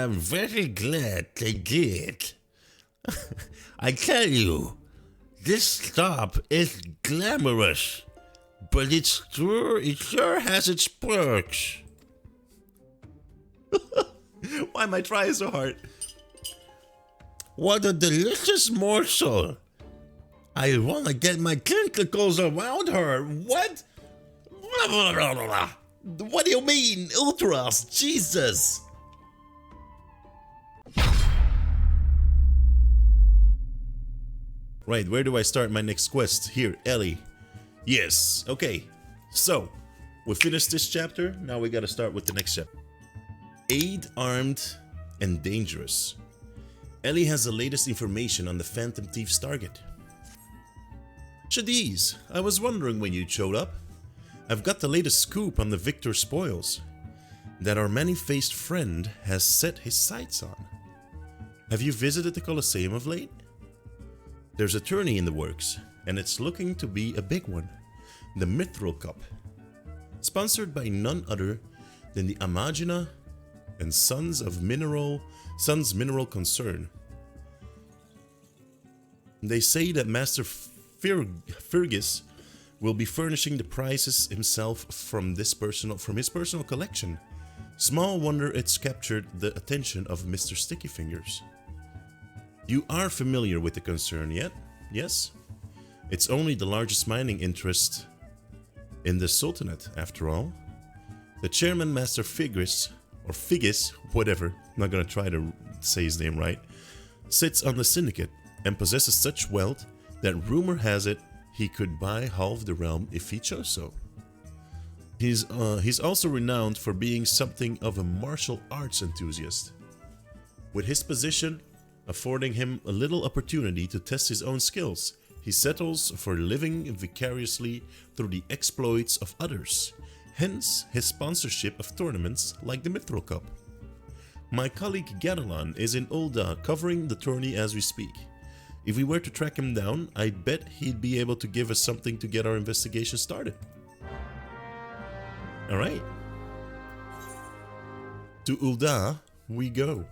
I'm very glad they did. I tell you, this stop is glamorous, but it sure has its perks. Why am I trying so hard? What a delicious morsel! I wanna get my tentacles around her. What? What do you mean, ultras? Jesus! Right, where do I start my next quest? Here, Ellie. Yes, okay. So, we finished this chapter, now we gotta start with the next chapter. Aid, armed, and dangerous. Ellie has the latest information on the Phantom Thief's target. Shadiz, I was wondering when you showed up. I've got the latest scoop on the Victor spoils that our many-faced friend has set his sights on. Have you visited the Colosseum of late? There's a tourney in the works, and it's looking to be a big one. The Mithril Cup. Sponsored by none other than the Amagina and Sons Mineral Concern. They say that Master Fergus will be furnishing the prizes himself from his personal collection. Small wonder it's captured the attention of Mr. Sticky Fingers. You are familiar with the concern yet? Yes? It's only the largest mining interest in the Sultanate, after all. The chairman, Master Figgis, whatever, I'm not gonna try to say his name right, sits on the syndicate and possesses such wealth that rumor has it he could buy half the realm if he chose so. He's also renowned for being something of a martial arts enthusiast, with his position affording him a little opportunity to test his own skills. He settles for living vicariously through the exploits of others, hence his sponsorship of tournaments like the Mithril Cup. My colleague Gadalon is in Ulda covering the tourney as we speak. If we were to track him down, I'd bet he'd be able to give us something to get our investigation started. Alright. To Ulda we go.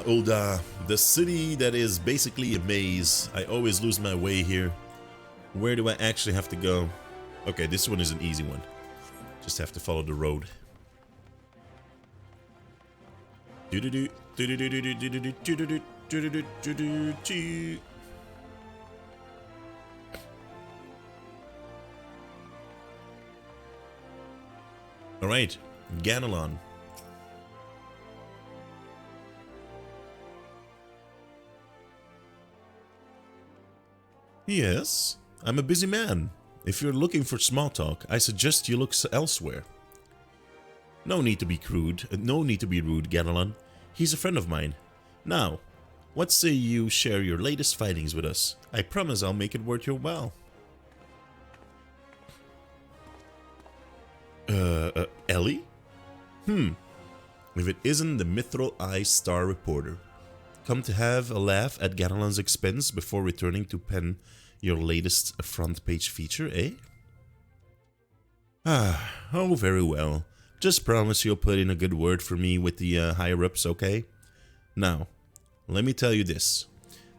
Ulda, the city that is basically a maze. I always lose my way here. Where do I actually have to go? Okay, this one is an easy one. Just have to follow the road. Alright, Ganelon. Yes, I'm a busy man. If you're looking for small talk, I suggest you look elsewhere. No need to be rude, Ganelon. He's a friend of mine. Now, what say you share your latest findings with us? I promise I'll make it worth your while. Ellie? If it isn't the Mithril Eye Star reporter. Come to have a laugh at Ganelon's expense before returning to pen your latest front page feature, eh? Oh, very well. Just promise you'll put in a good word for me with the higher-ups, okay? Now, let me tell you this.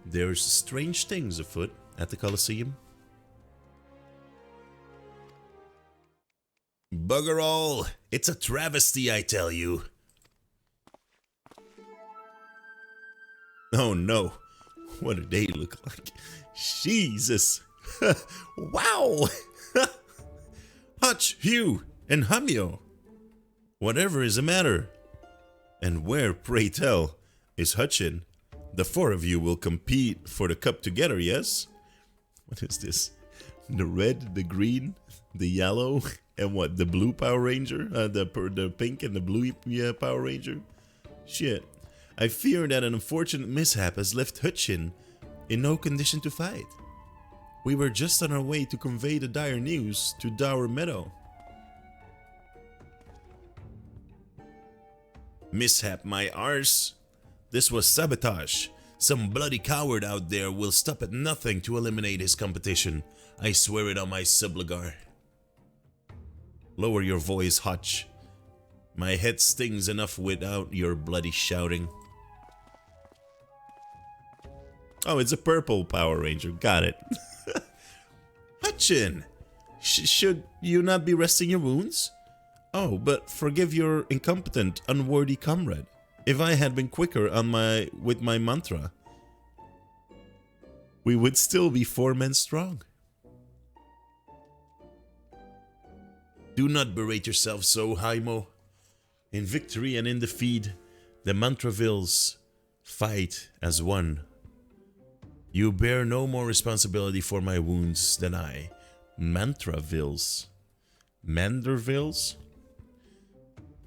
There's strange things afoot at the Colosseum. Bugger all! It's a travesty, I tell you. Oh no, what do they look like? Jesus! Wow! Hutch, Hugh, and Hamio! Whatever is the matter? And where, pray tell, is Hutchin? The four of you will compete for the cup together, yes? What is this? The red, the green, the yellow, and what, the blue Power Ranger? The pink and the blue Power Ranger? Shit. I fear that an unfortunate mishap has left Hutchin in no condition to fight. We were just on our way to convey the dire news to Dower Meadow. Mishap my arse. This was sabotage. Some bloody coward out there will stop at nothing to eliminate his competition. I swear it on my subligar. Lower your voice, Hutch. My head stings enough without your bloody shouting. Oh, it's a purple Power Ranger. Got it. Hutchin! Should you not be resting your wounds? Oh, but forgive your incompetent, unworthy comrade. If I had been quicker with my mantra, we would still be 4 men strong. Do not berate yourself so, Haimo. In victory and in defeat, the Mantravilles fight as one. You bear no more responsibility for my wounds than I. Mantravilles. Mandervilles?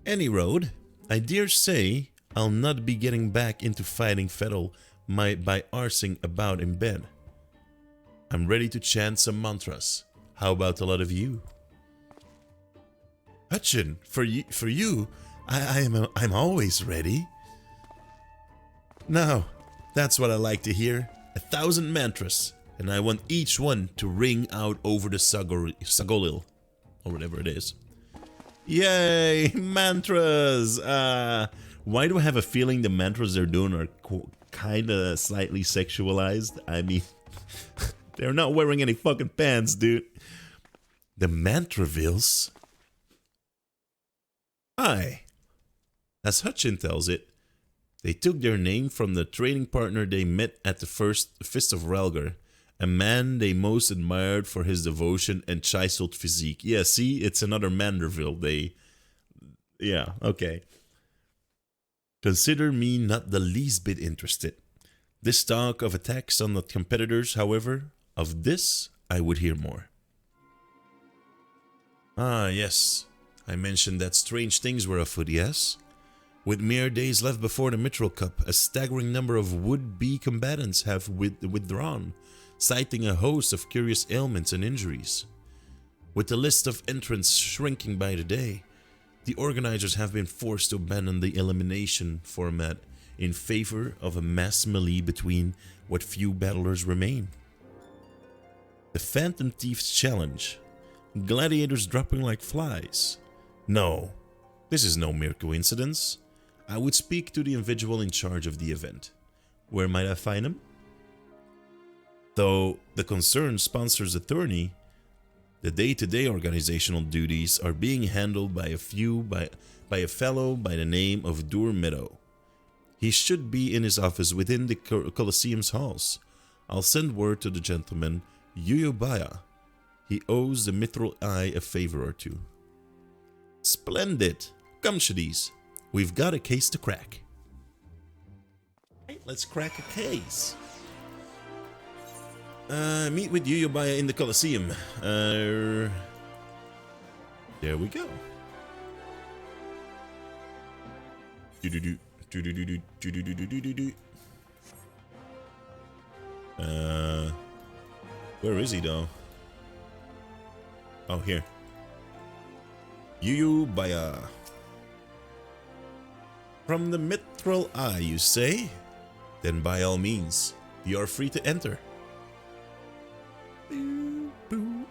Any road, I dare say I'll not be getting back into fighting Fettel by arsing about in bed. I'm ready to chant some mantras. How about a lot of you? Hutchin, for you, I'm always ready. Now, that's what I like to hear. 1,000 mantras, and I want each one to ring out over the Sagolil, or whatever it is. Yay, mantras! Why do I have a feeling the mantras they're doing are kinda slightly sexualized? I mean, they're not wearing any fucking pants, dude. The Mantravilles? Aye. As Hutchin tells it, they took their name from the training partner they met at the first Fist of Relgar, a man they most admired for his devotion and chiseled physique. Yeah, see, it's another Manderville. Yeah, okay. Consider me not the least bit interested. This talk of attacks on the competitors, however, of this I would hear more. Ah, yes. I mentioned that strange things were afoot, yes? With mere days left before the Mithril Cup, a staggering number of would-be combatants have withdrawn, citing a host of curious ailments and injuries. With the list of entrants shrinking by the day, the organizers have been forced to abandon the elimination format in favor of a mass melee between what few battlers remain. The Phantom Thieves Challenge. Gladiators dropping like flies. No, this is no mere coincidence. I would speak to the individual in charge of the event. Where might I find him? Though the concerned sponsor's attorney, the day-to-day organizational duties are being handled by a fellow by the name of Dur Meadow. He should be in his office within the Colosseums halls. I'll send word to the gentleman Yuyubaya. He owes the Mithril Eye a favor or two. Splendid! Come, Shadiz. We've got a case to crack. Right, let's crack a case. Meet with Yuyubaya in the Colosseum. There we go. Where is he though? Oh, here. Yuyubaya. From the Mithril Eye, you say? Then by all means, you're free to enter. Boo, boo.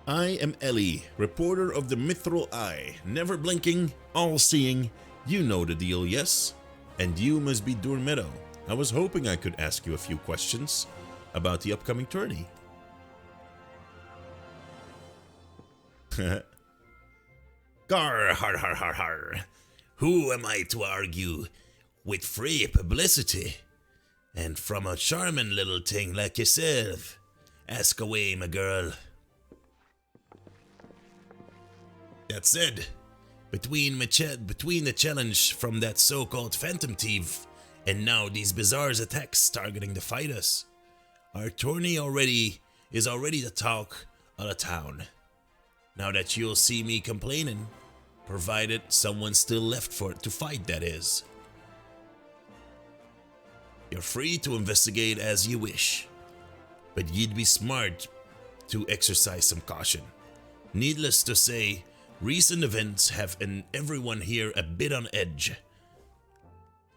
I am Ellie, reporter of the Mithril Eye, never blinking, all-seeing. You know the deal, yes? And you must be Dur Meadow. I was hoping I could ask you a few questions about the upcoming tourney. Gar, har, har, har, har. Who am I to argue with free publicity? And from a charming little thing like yourself. Ask away, my girl. That said, between the challenge from that so-called Phantom Thief and now these bizarre attacks targeting the fighters, our tourney is already the talk of the town. Now that you'll see me complaining, provided someone's still left for it to fight, that is. You're free to investigate as you wish. But you'd be smart to exercise some caution. Needless to say, recent events have everyone here a bit on edge.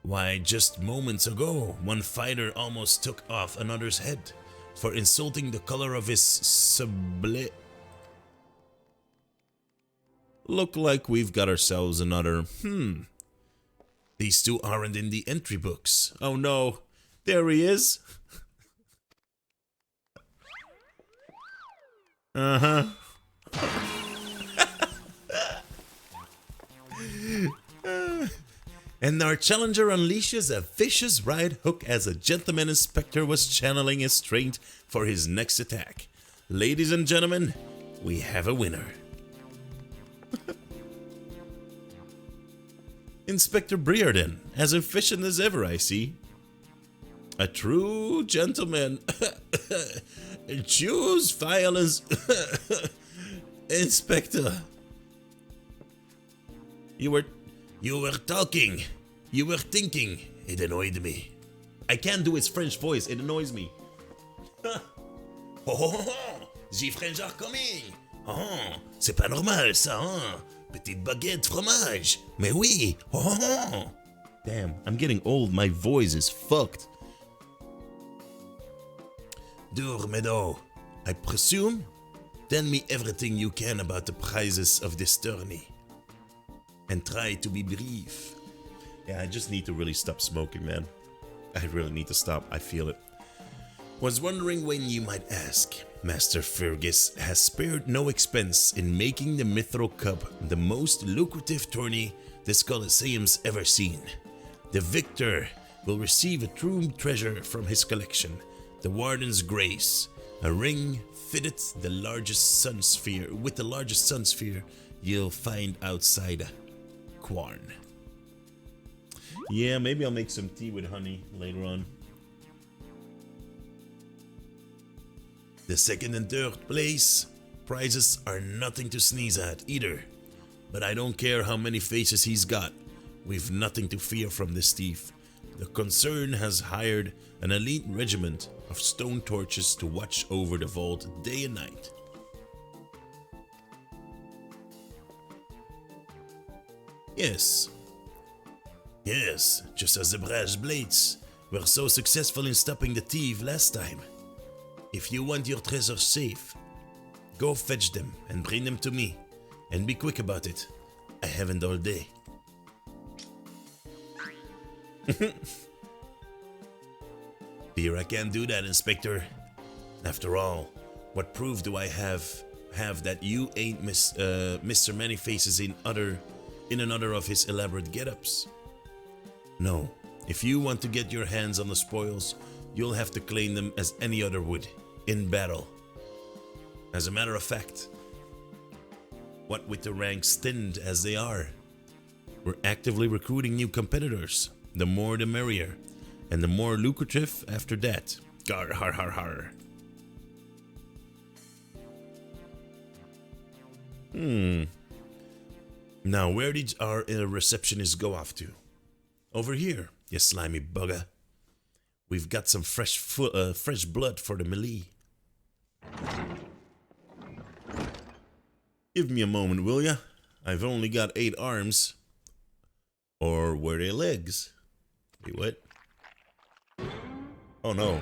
Why, just moments ago, one fighter almost took off another's head for insulting the color of his sablé. Look like we've got ourselves another, These two aren't in the entry books. Oh no, there he is. Uh-huh. And our challenger unleashes a vicious right hook as a gentleman inspector was channeling his strength for his next attack. Ladies and gentlemen, we have a winner. Inspector Brearden, as efficient as ever, I see. A true gentleman. Choose violence. Inspector. You were talking. You were thinking. It annoyed me. I can't do his French voice. It annoys me. The French are coming. Oh, c'est pas normal ça, hein? Petite baguette fromage. Mais oui. Damn, I'm getting old. My voice is fucked. Meadow, I presume? Tell me everything you can about the prizes of this tourney. And try to be brief. Yeah, I just need to really stop smoking, man. I really need to stop. I feel it. Was wondering when you might ask. Master Fergus has spared no expense in making the Mithril Cup the most lucrative tourney this Colosseum's ever seen. The victor will receive a true treasure from his collection, the Warden's Grace, a ring fitted with the largest sun sphere you'll find outside Quarn. Yeah, maybe I'll make some tea with honey later on. The second and third place prizes are nothing to sneeze at either. But I don't care how many faces he's got. We've nothing to fear from this thief. The concern has hired an elite regiment of stone torches to watch over the vault day and night. Yes, just as the Brash Blades were so successful in stopping the thief last time. If you want your treasure safe, go fetch them and bring them to me. And be quick about it. I haven't all day. Fear I can't do that, Inspector. After all, what proof do I have that you ain't Mr. Many Faces in another of his elaborate get-ups? No, if you want to get your hands on the spoils, you'll have to claim them as any other would, in battle. As a matter of fact, what with the ranks thinned as they are, we're actively recruiting new competitors. The more the merrier, and the more lucrative after that. Gar har har har. Now where did our receptionist go off to? Over here, you slimy bugger. We've got some fresh blood for the melee. Give me a moment, will ya? I've only got 8 arms. Or were they legs? Wait, what? Oh no.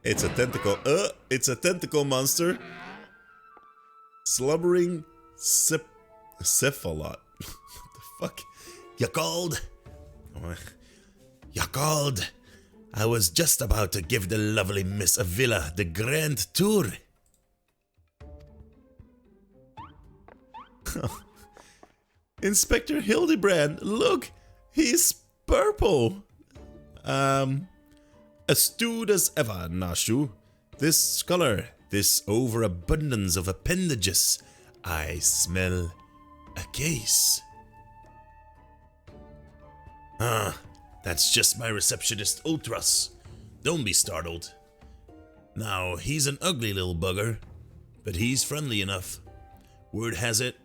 It's a tentacle. It's a tentacle monster. Slubbering cephalot. What the fuck? You called? You called? I was just about to give the lovely Miss Avila the grand tour. Inspector Hildibrand, look! He's purple! Astute as ever, Nashu. This color, this overabundance of appendages. I smell a case. That's just my receptionist Ultras. Don't be startled. Now, he's an ugly little bugger, but he's friendly enough. Word has it,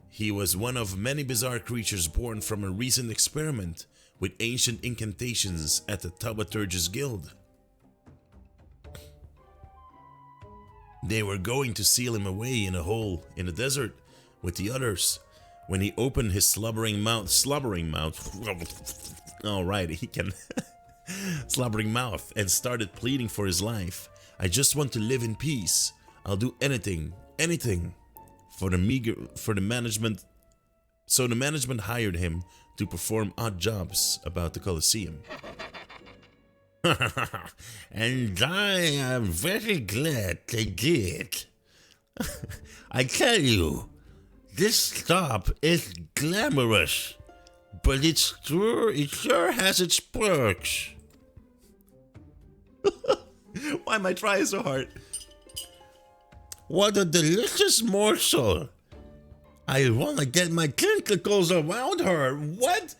he was one of many bizarre creatures born from a recent experiment with ancient incantations at the Thaumaturgus Guild. They were going to seal him away in a hole in the desert with the others when he opened his slobbering mouth. Alright, he can. Slobbering mouth, and started pleading for his life. I just want to live in peace. I'll do anything for the management. So the management hired him to perform odd jobs about the Colosseum. And I am very glad they did. I tell you, this stop is glamorous, but it sure has its perks. Why am I trying so hard? What a delicious morsel! I want to get my tentacles around her. What?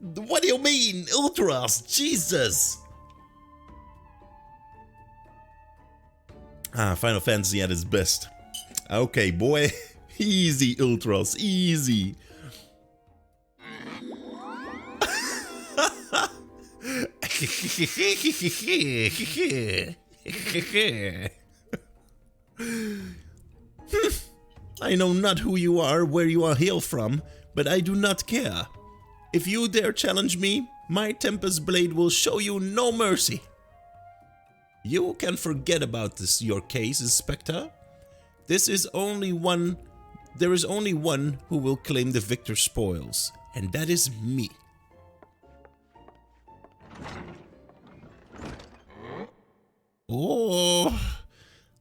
What do you mean, Ultras? Jesus! Final Fantasy at its best. Okay, boy. Easy, Ultras. Easy. I know not who you are, where you are hail from, but I do not care. If you dare challenge me, my Tempest Blade will show you no mercy. You can forget about your case, Inspector. There is only one who will claim the victor's spoils, and that is me. Oh,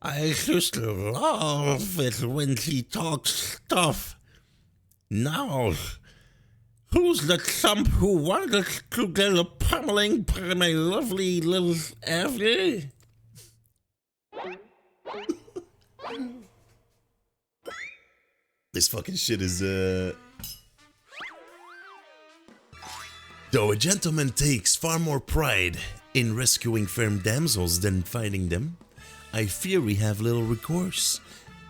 I just love it when he talks tough. Now, who's the chump who wanted to get a pummeling by my lovely little Evie? This fucking shit is, Though a gentleman takes far more pride in rescuing fair damsels than fighting them, I fear we have little recourse.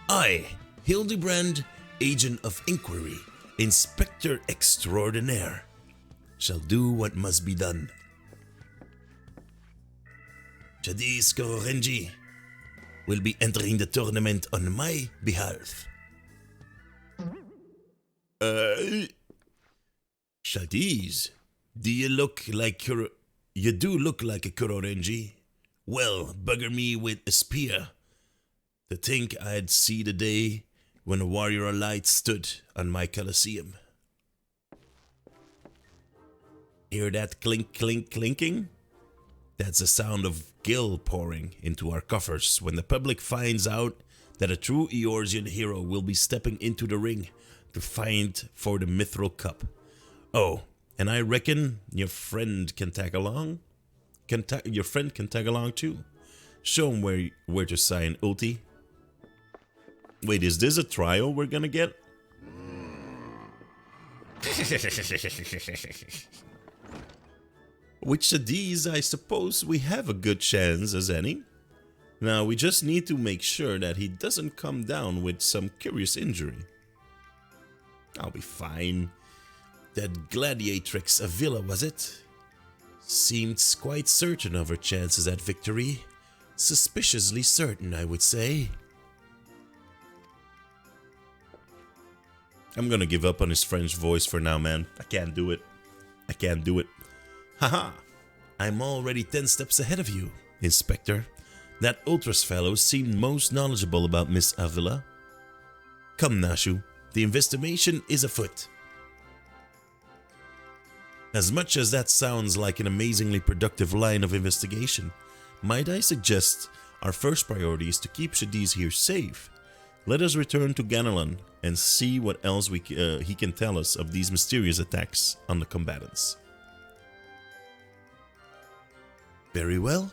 I, Hildibrand, Agent of Inquiry, Inspector Extraordinaire, shall do what must be done. Shadiz Renji will be entering the tournament on my behalf. Shadiz, you do look like a Kurorenji. Well, bugger me with a spear. To think I'd see the day when a warrior light stood on my Colosseum. Hear that clink, clink, clinking? That's the sound of gil pouring into our coffers when the public finds out that a true Eorzean hero will be stepping into the ring to fight for the Mithril Cup. Oh, and I reckon your friend can tag along? Your friend can tag along too. Show him where to sign, Ulti. Wait, is this a trial we're gonna get? With Shadiz, I suppose we have a good chance as any. Now, we just need to make sure that he doesn't come down with some curious injury. I'll be fine. That gladiatrix Avila, was it? Seemed quite certain of her chances at victory. Suspiciously certain, I would say. I'm gonna give up on his French voice for now, man. I can't do it. I can't do it. Haha! I'm already 10 steps ahead of you, Inspector. That Ultras fellow seemed most knowledgeable about Miss Avila. Come, Nashu. The investigation is afoot. As much as that sounds like an amazingly productive line of investigation, might I suggest our first priority is to keep Shadiz here safe. Let us return to Ganelon and see what else he can tell us of these mysterious attacks on the combatants. Very well.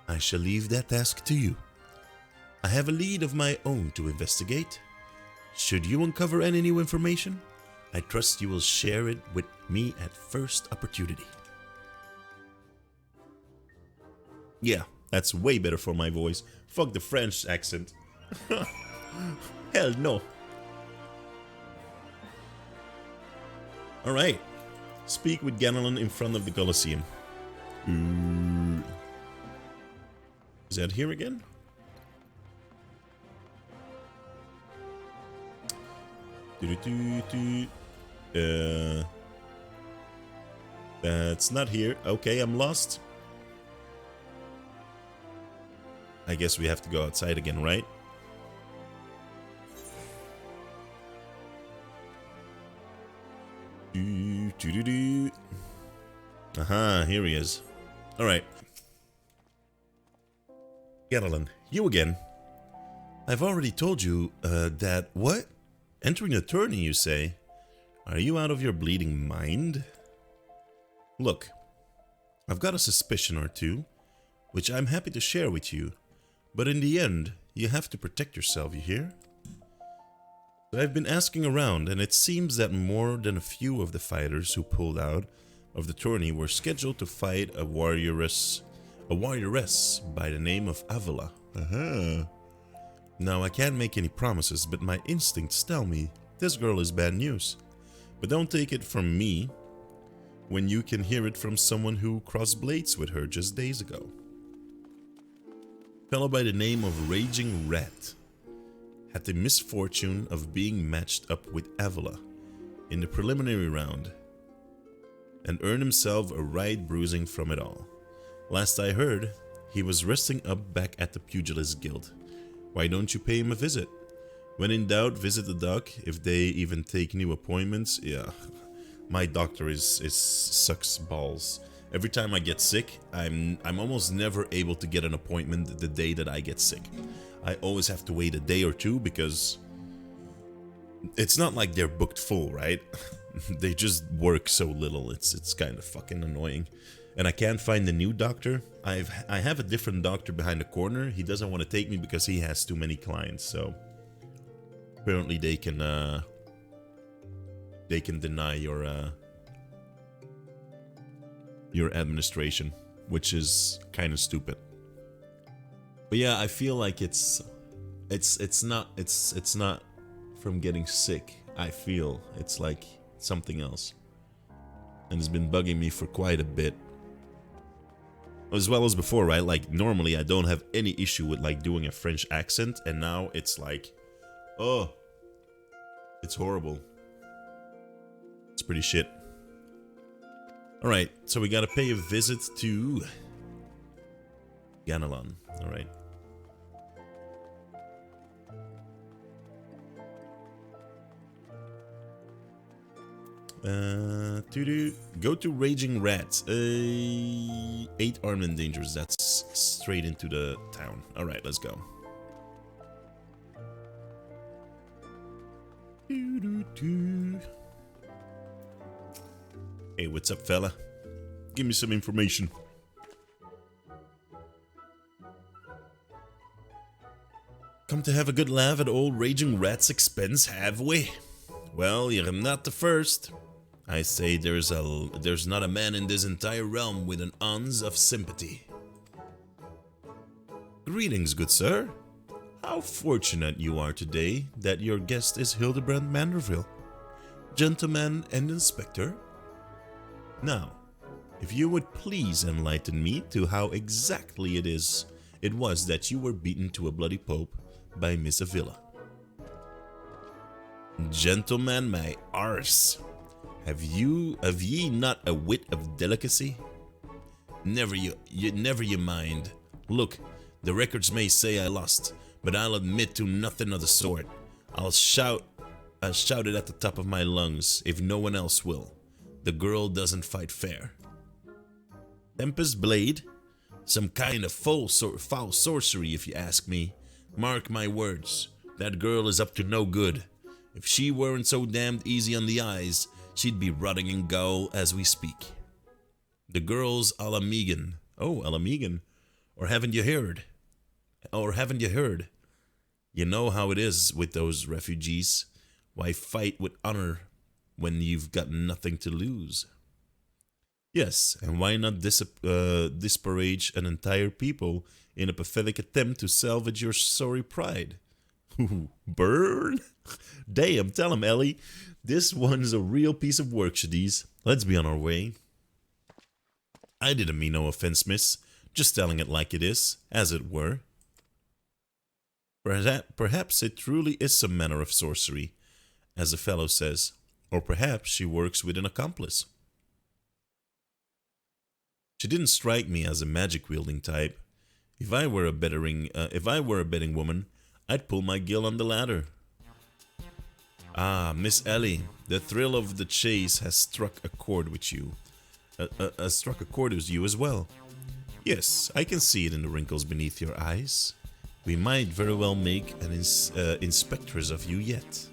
I shall leave that task to you. I have a lead of my own to investigate. Should you uncover any new information, I trust you will share it with me at first opportunity. Yeah, that's way better for my voice. Fuck the French accent. Hell no. Alright. Speak with Ganelon in front of the Colosseum. Is that here again? That's not here. Okay, I'm lost. I guess we have to go outside again, right? Aha, here he is. Alright. Ganelon, you again. I've already told you, that... What? Entering a tourney, you say? Are you out of your bleeding mind? Look, I've got a suspicion or two, which I'm happy to share with you, but in the end, you have to protect yourself, you hear? I've been asking around, and it seems that more than a few of the fighters who pulled out of the tourney were scheduled to fight a warrioress by the name of Avila. Now, I can't make any promises, but my instincts tell me this girl is bad news. But don't take it from me when you can hear it from someone who crossed blades with her just days ago. A fellow by the name of Raging Rat had the misfortune of being matched up with Avila in the preliminary round and earned himself a right bruising from it all. Last I heard, he was resting up back at the Pugilist Guild. Why don't you pay him a visit? When in doubt, visit the doc, if they even take new appointments. Yeah, my doctor is sucks balls. Every time I get sick, I'm almost never able to get an appointment the day that I get sick. I always have to wait a day or two because it's not like they're booked full, right? They just work so little. It's kind of fucking annoying. And I can't find the new doctor. I have a different doctor behind the corner. He doesn't want to take me because he has too many clients. So apparently they can deny your administration, which is kind of stupid. But yeah, I feel like it's not from getting sick. I feel it's like something else, and it's been bugging me for quite a bit. As well as before, right? Like normally I don't have any issue with like doing a French accent, and now it's like, oh, it's horrible. It's pretty shit. Alright, so we gotta pay a visit to Ganelon. Alright. Go to Raging Rat. 8 armed and dangerous. That's straight into the town. Alright, let's go. Hey, what's up, fella? Give me some information. Come to have a good laugh at old Raging Rat's expense, have we? Well, you're not the first. I say there's not a man in this entire realm with an ounce of sympathy. Greetings, good sir. How fortunate you are today that your guest is Hildibrand Manderville, gentleman and inspector. Now, if you would please enlighten me to how exactly it was that you were beaten to a bloody pulp by Miss Avila. Gentleman, my arse. Have ye not a wit of delicacy? Never you mind. Look, the records may say I lost, but I'll admit to nothing of the sort. I'll shout it at the top of my lungs if no one else will. The girl doesn't fight fair. Tempest Blade? Some kind of foul sorcery if you ask me. Mark my words, that girl is up to no good. If she weren't so damned easy on the eyes, she'd be rotting in gaol as we speak. The girl's Alamigan. Oh, Alamigan. Or haven't you heard? You know how it is with those refugees. Why fight with honor when you've got nothing to lose? Yes, and why not disparage an entire people in a pathetic attempt to salvage your sorry pride? Ooh, burn? Damn, tell him, Ellie. This one's a real piece of work, Shadiz. Let's be on our way. I didn't mean no offense, miss. Just telling it like it is, as it were. Perhaps it truly is some manner of sorcery, as the fellow says. Or perhaps she works with an accomplice. She didn't strike me as a magic-wielding type. If I were a betting woman, I'd pull my gill on the ladder. Ah, Miss Ellie, the thrill of the chase has struck a chord with you. Struck a chord with you as well. Yes, I can see it in the wrinkles beneath your eyes. We might very well make an inspectress of you yet.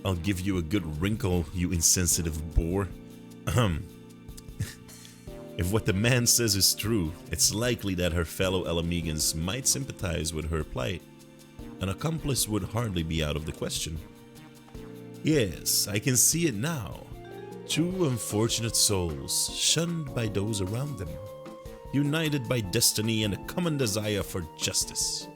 I'll give you a good wrinkle, you insensitive boor. If what the man says is true, it's likely that her fellow Alamegans might sympathize with her plight. An accomplice would hardly be out of the question. Yes, I can see it now. Two unfortunate souls, shunned by those around them, united by destiny and a common desire for justice.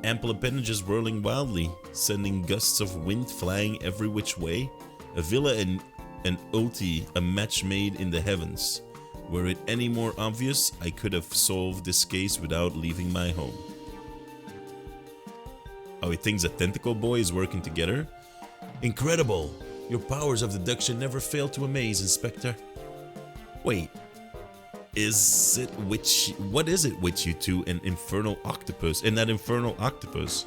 Ample appendages whirling wildly, sending gusts of wind flying every which way. A villa and an Oti, a match made in the heavens. Were it any more obvious, I could have solved this case without leaving my home. Oh, he thinks a tentacle boy is working together? Incredible! Your powers of deduction never fail to amaze, Inspector. Wait. What is it with you two and infernal octopus? And that infernal octopus?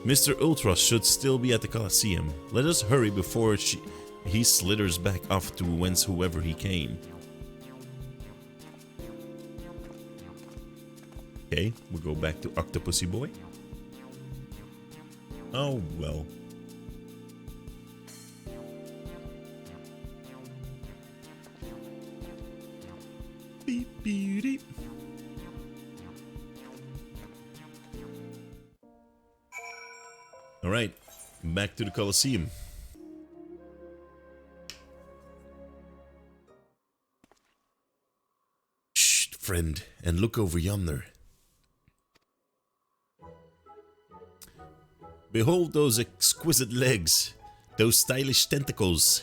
Mr. Ultra should still be at the Colosseum. Let us hurry before he slithers back off to whence whoever he came. Okay, we'll go back to Octopussy Boy. Oh, well. Beep, beep, beep. Alright, back to the Colosseum. Shh, friend, and look over yonder. Behold those exquisite legs, those stylish tentacles,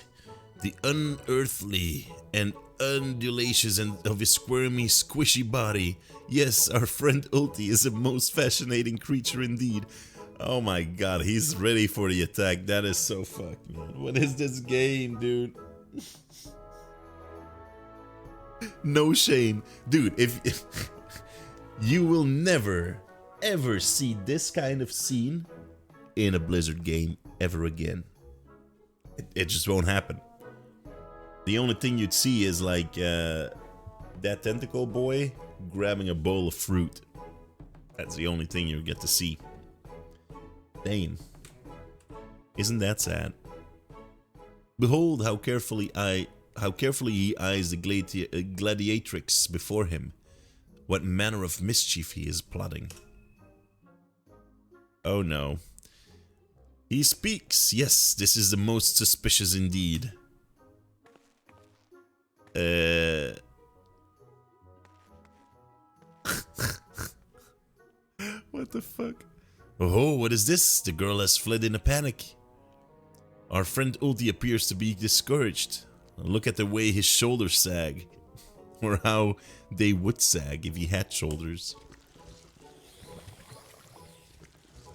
the unearthly and undulations of his squirmy, squishy body. Yes, our friend Ulti is a most fascinating creature indeed. Oh my god, he's ready for the attack. That is so fucked, man. What is this game, dude? No shame. Dude, if you will never, ever see this kind of scene in a Blizzard game ever again. It just won't happen. The only thing you'd see is like that tentacle boy grabbing a bowl of fruit. That's the only thing you'll get to see. Dane. Isn't that sad? Behold how carefully he eyes the gladiatrix before him. What manner of mischief he is plotting. Oh no. He speaks. Yes, this is the most suspicious indeed. What the fuck? Oh, what is this? The girl has fled in a panic. Our friend Ulti appears to be discouraged. Look at the way his shoulders sag. Or how they would sag if he had shoulders.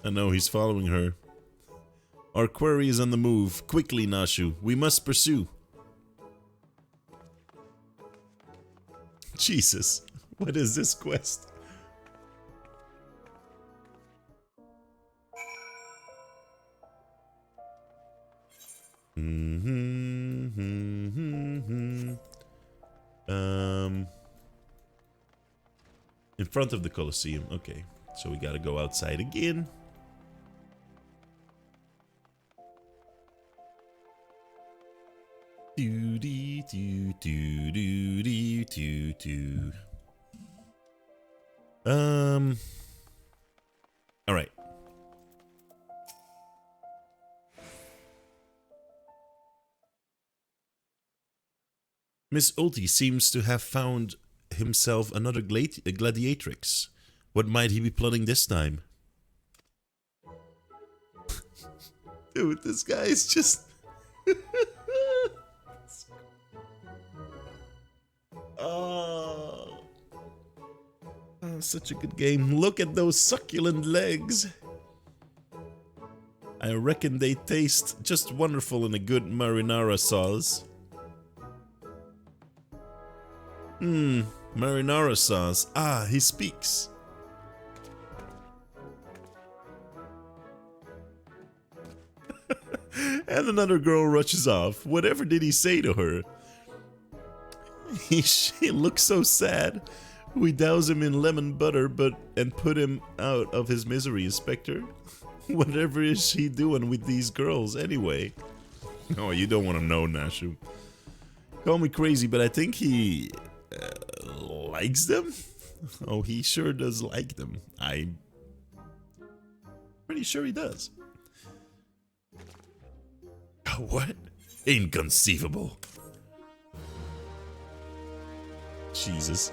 I know, he's following her. Our quarry is on the move. Quickly, Nashu. We must pursue. Jesus. What is this quest? In front of the Colosseum. Okay, so we gotta go outside again. Do dee do do do do do do. All right. Miss Ulti seems to have found himself another gladiatrix. What might he be plotting this time? Dude, this guy is just... Oh, such a good game. Look at those succulent legs. I reckon they taste just wonderful in a good marinara sauce. Marinara sauce. Ah, he speaks. And another girl rushes off. Whatever did he say to her? She looks so sad. We douse him in lemon butter and put him out of his misery, Inspector. Whatever is he doing with these girls anyway? Oh, you don't want to know, Nashu. Call me crazy, but I think he likes them? Oh, he sure does like them. I'm pretty sure he does. What? Inconceivable. Jesus.